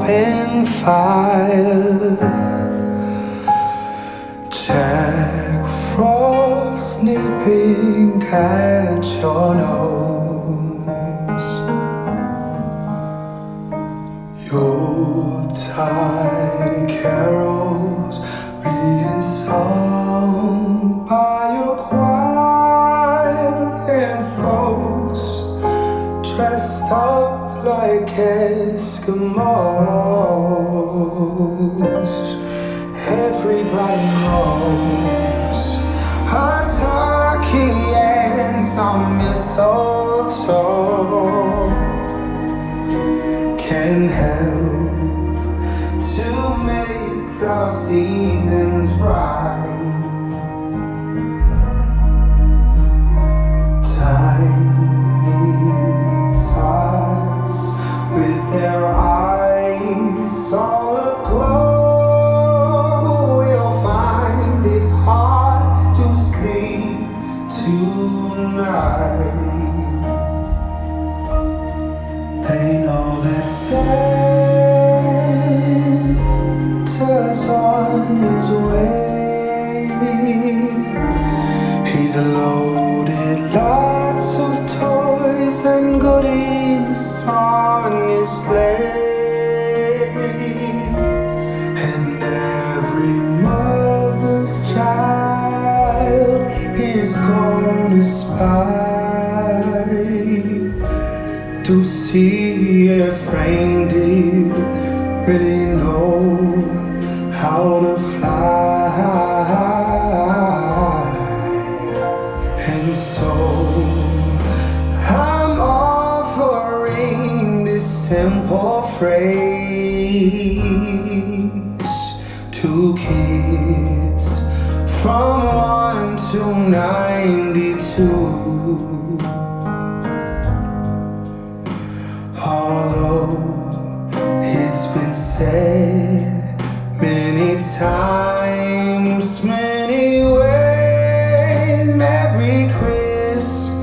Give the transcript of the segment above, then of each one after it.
open fire. Jack Frost nipping at your nose. Yuletide carols being sung by your choir, and folks dressed up like Eskimos. Everybody knows a turkey and some mistletoe can help to make the seasons bright. Tiny tots with their eyes all aglow will find it hard to sleep tonight. They know that Santa's on his way. He's loaded lots of toys and goodies on his sleigh, and every mother's child is gonna spy to see if reindeer really know how to fly. And so I'm offering this simple phrase to kids from 1 to 92. Although it's been said many times, many ways, Merry Christmas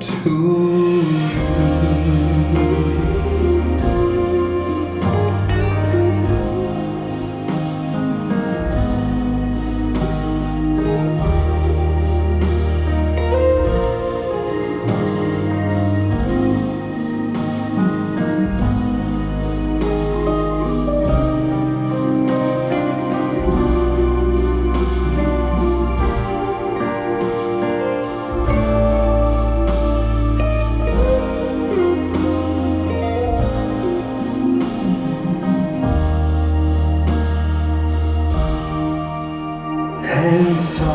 to you. And so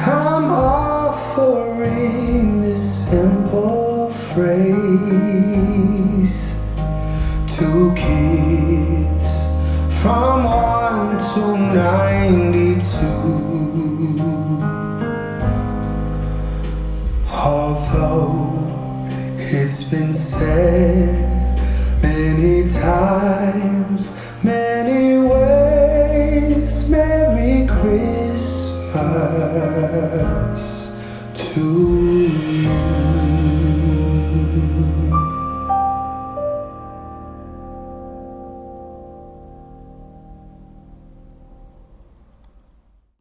I'm offering this simple phrase